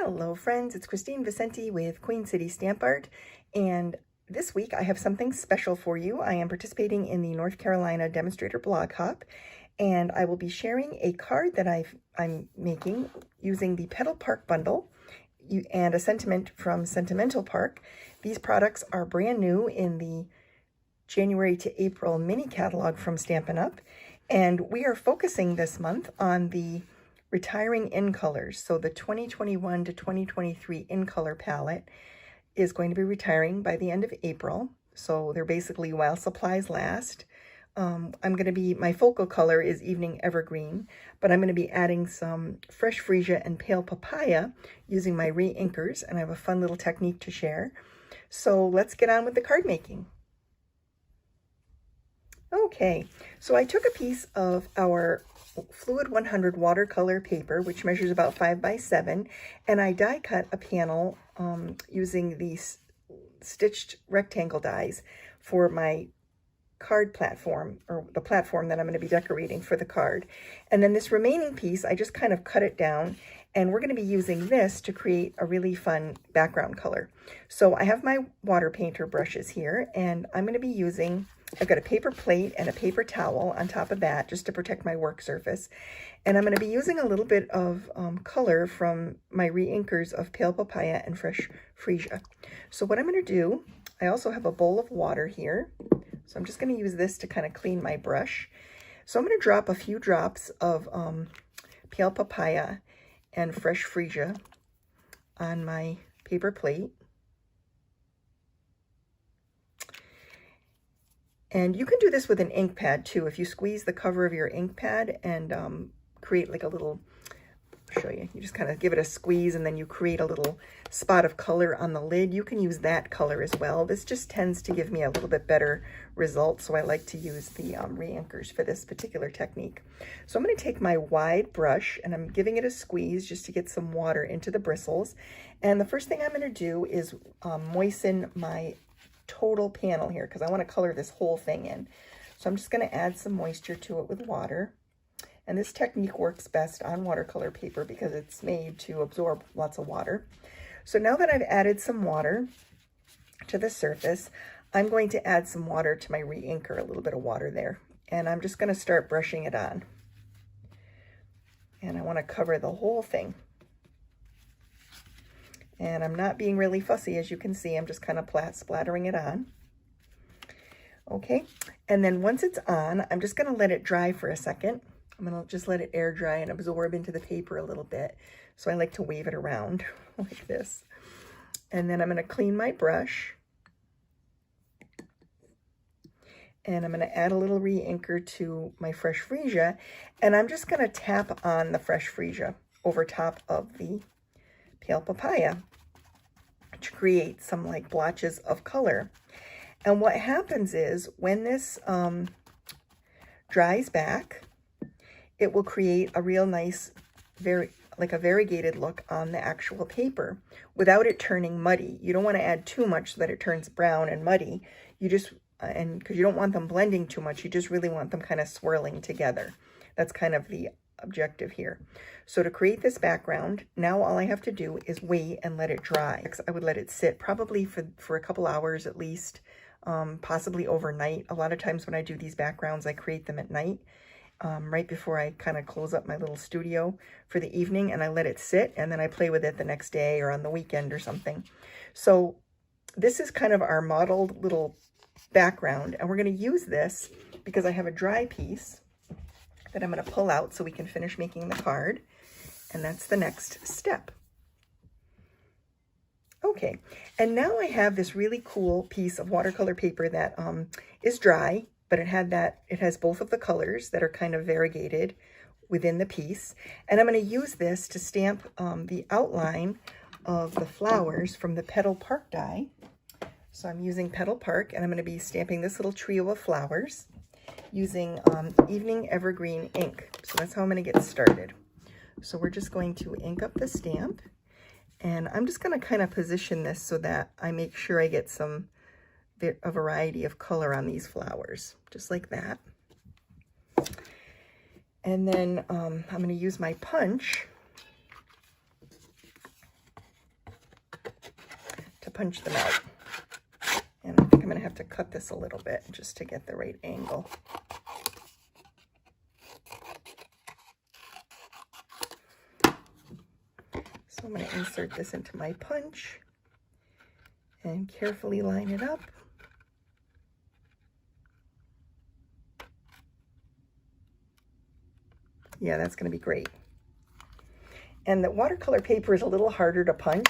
Hello friends, it's Kristine Vicente with Queen City Stamp Art, and this week I have something special for you. I am participating in the North Carolina Demonstrator Blog Hop, and I will be sharing a card that I'm making using the Petal Park bundle and a sentiment from Sentimental Park. These products are brand new in the January to April mini catalog from Stampin Up, and we are focusing this month on the retiring in colors. So the 2021 to 2023 in color palette is going to be retiring by the end of April. So they're basically while supplies last. My focal color is Evening Evergreen, but I'm going to be adding some fresh Freesia and pale Papaya using my re-inkers, and I have a fun little technique to share. So let's get on with the card making. Okay, so I took a piece of our Fluid 100 watercolor paper, which measures about 5 by 7, and I die cut a panel using these stitched rectangle dies for my card platform, or the platform that I'm going to be decorating for the card. And then this remaining piece, I just kind of cut it down, and we're going to be using this to create a really fun background color. So I have my water painter brushes here, and I'm going to be using, I've got a paper plate and a paper towel on top of that just to protect my work surface. And I'm going to be using a little bit of color from my re-inkers of Pale Papaya and Fresh Freesia. So what I'm going to do, I also have a bowl of water here. So I'm just going to use this to kind of clean my brush. So I'm going to drop a few drops of Pale Papaya and Fresh Freesia on my paper plate. And you can do this with an ink pad too. If you squeeze the cover of your ink pad and create like a little, I'll show you, you just kind of give it a squeeze and then you create a little spot of color on the lid. You can use that color as well. This just tends to give me a little bit better result, so I like to use the re-inkers for this particular technique. So I'm going to take my wide brush and I'm giving it a squeeze just to get some water into the bristles. And the first thing I'm going to do is moisten my total panel here because I want to color this whole thing in. So I'm just going to add some moisture to it with water. And this technique works best on watercolor paper because it's made to absorb lots of water. So now that I've added some water to the surface, I'm going to add some water to my re-inker, a little bit of water there. And I'm just going to start brushing it on. And I want to cover the whole thing. And I'm not being really fussy, as you can see. I'm just kind of splattering it on. Okay, and then once it's on, I'm just going to let it dry for a second. I'm going to just let it air dry and absorb into the paper a little bit. So I like to wave it around like this. And then I'm going to clean my brush. And I'm going to add a little re-inker to my Fresh Freesia. And I'm just going to tap on the Fresh Freesia over top of the Pale Papaya to create some like blotches of color. And what happens is when this dries back, it will create a real nice, like a variegated look on the actual paper without it turning muddy. You don't want to add too much so that it turns brown and muddy. You just, and because you don't want them blending too much, you just really want them kind of swirling together. That's kind of the objective here. So to create this background, now all I have to do is wait and let it dry. I would let it sit probably for a couple hours at least, possibly overnight. A lot of times when I do these backgrounds, I create them at night, right before I kind of close up my little studio for the evening, and I let it sit, and then I play with it the next day or on the weekend or something. So this is kind of our modeled little background, and we're going to use this because I have a dry piece that I'm going to pull out so we can finish making the card. And that's the next step. Okay, and now I have this really cool piece of watercolor paper that is dry, but it has both of the colors that are kind of variegated within the piece. And I'm going to use this to stamp the outline of the flowers from the Petal Park die. So I'm using Petal Park, and I'm going to be stamping this little trio of flowers using Evening Evergreen ink. So that's how I'm going to get started. So we're just going to ink up the stamp, and I'm just going to kind of position this so that I make sure I get a variety of color on these flowers, just like that. And then I'm going to use my punch punch them out. And I think I'm going to have to cut this a little bit just to get the right angle. So I'm going to insert this into my punch and carefully line it up. Yeah, that's going to be great. And the watercolor paper is a little harder to punch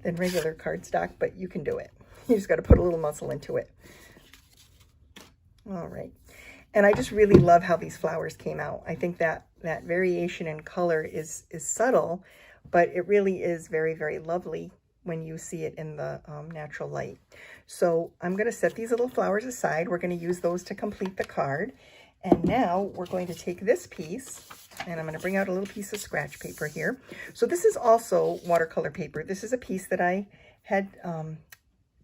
than regular cardstock, but you can do it. You just got to put a little muscle into it. All right. And I just really love how these flowers came out. I think that variation in color is subtle, but it really is very, very lovely when you see it in the natural light. So I'm going to set these little flowers aside. We're going to use those to complete the card. And now we're going to take this piece, and I'm going to bring out a little piece of scratch paper here. So this is also watercolor paper. This is a piece that I had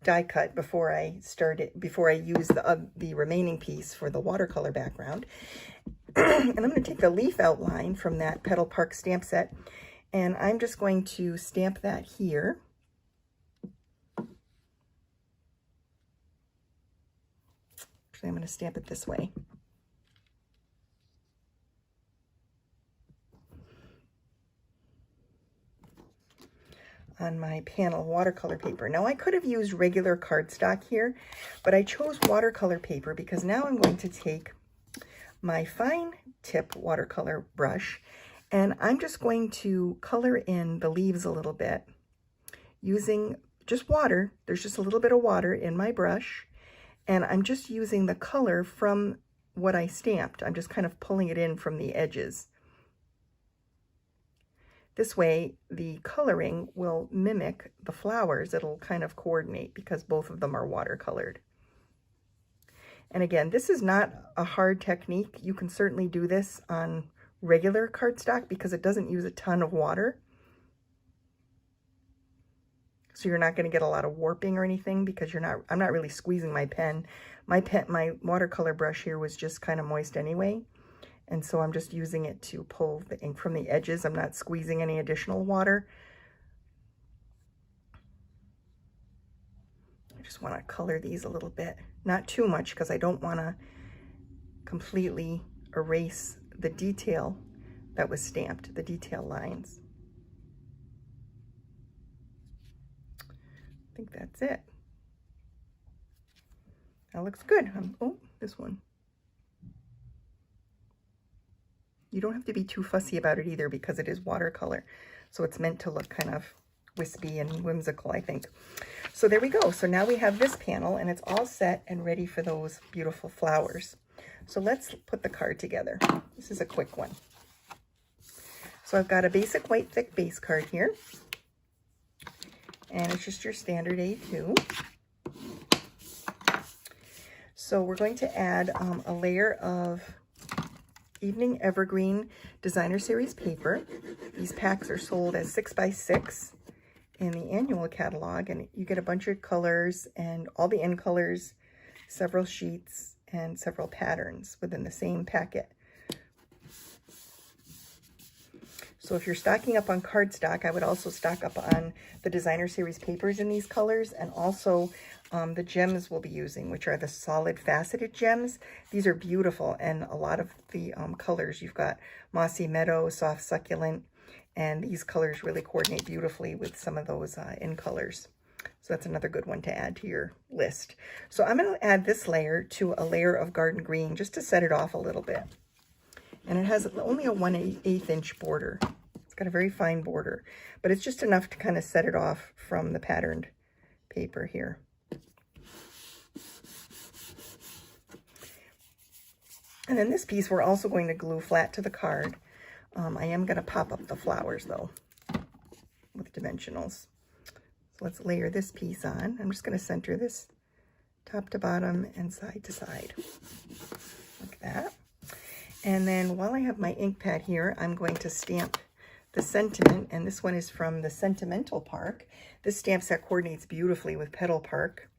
die cut before I used the remaining piece for the watercolor background. And I'm going to take the leaf outline from that Petal Park stamp set, and I'm just going to stamp that here. Actually, I'm going to stamp it this way. On my panel watercolor paper. Now I could have used regular cardstock here, but I chose watercolor paper because now I'm going to take my fine tip watercolor brush and I'm just going to color in the leaves a little bit using just water. There's just a little bit of water in my brush, and I'm just using the color from what I stamped. I'm just kind of pulling it in from the edges. This way, the coloring will mimic the flowers. It'll kind of coordinate because both of them are watercolored. And again, this is not a hard technique. You can certainly do this on regular cardstock because it doesn't use a ton of water. So you're not going to get a lot of warping or anything because I'm not really squeezing my pen. My watercolor brush here was just kind of moist anyway. And so I'm just using it to pull the ink from the edges. I'm not squeezing any additional water. I just want to color these a little bit. Not too much because I don't want to completely erase the detail that was stamped, the detail lines. I think that's it. That looks good. Oh, this one. You don't have to be too fussy about it either because it is watercolor. So it's meant to look kind of wispy and whimsical, I think. So there we go. So now we have this panel and it's all set and ready for those beautiful flowers. So let's put the card together. This is a quick one. So I've got a basic white thick base card here. And it's just your standard A2. So we're going to add a layer of Evening Evergreen Designer Series paper. These packs are sold as 6x6 in the annual catalog, and you get a bunch of colors and all the in colors, several sheets, and several patterns within the same packet. So if you're stocking up on cardstock, I would also stock up on the Designer Series papers in these colors, and also the gems we'll be using, which are the solid faceted gems. These are beautiful, and a lot of the colors, you've got Mossy Meadow, Soft Succulent, and these colors really coordinate beautifully with some of those in colors. So that's another good one to add to your list. So I'm going to add this layer to a layer of Garden Green just to set it off a little bit. And it has only a 1/8 inch border. It's got a very fine border, but it's just enough to kind of set it off from the patterned paper here. And then this piece we're also going to glue flat to the card. I am going to pop up the flowers though with dimensionals. So let's layer this piece on. I'm just going to center this top to bottom and side to side like that. And then while I have my ink pad here, I'm going to stamp the sentiment, and this one is from the Sentimental Park. This stamp set coordinates beautifully with Petal Park.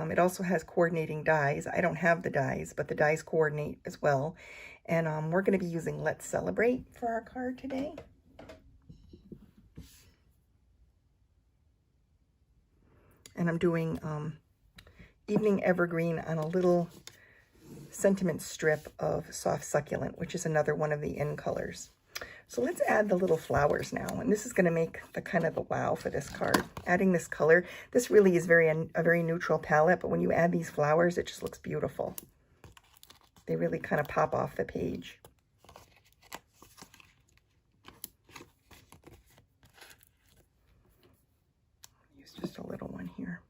It also has coordinating dies. I don't have the dies, but the dies coordinate as well. And we're going to be using Let's Celebrate for our card today. and I'm doing Evening Evergreen on a little sentiment strip of Soft Succulent, which is another one of the in colors. So let's add the little flowers now, and this is going to make the kind of the wow for this card. Adding this color, this really is a very neutral palette, but when you add these flowers, it just looks beautiful. They really kind of pop off the page. Use just a little one here.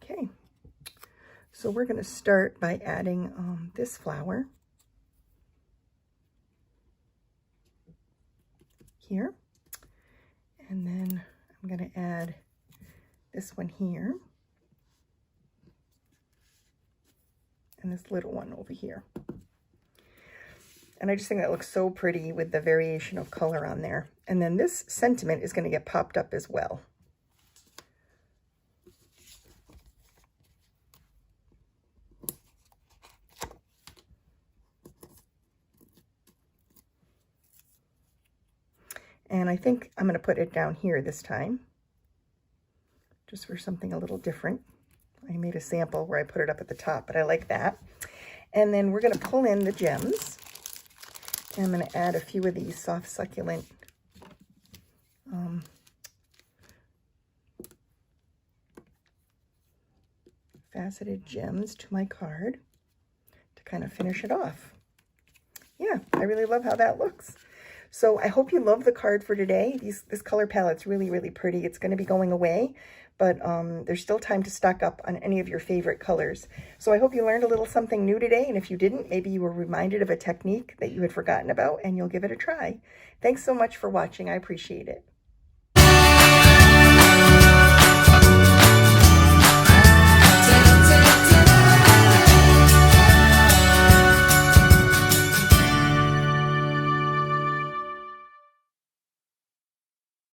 Okay, so we're going to start by adding this flower here, and then I'm going to add this one here, and this little one over here. And I just think that looks so pretty with the variation of color on there. And then this sentiment is going to get popped up as well. And I think I'm going to put it down here this time, just for something a little different. I made a sample where I put it up at the top, but I like that. And then we're going to pull in the gems. And I'm going to add a few of these Soft Succulent faceted gems to my card to kind of finish it off. Yeah, I really love how that looks. So I hope you love the card for today. This color palette's really, really pretty. It's going to be going away, but there's still time to stock up on any of your favorite colors. So I hope you learned a little something new today, and if you didn't, maybe you were reminded of a technique that you had forgotten about, and you'll give it a try. Thanks so much for watching. I appreciate it.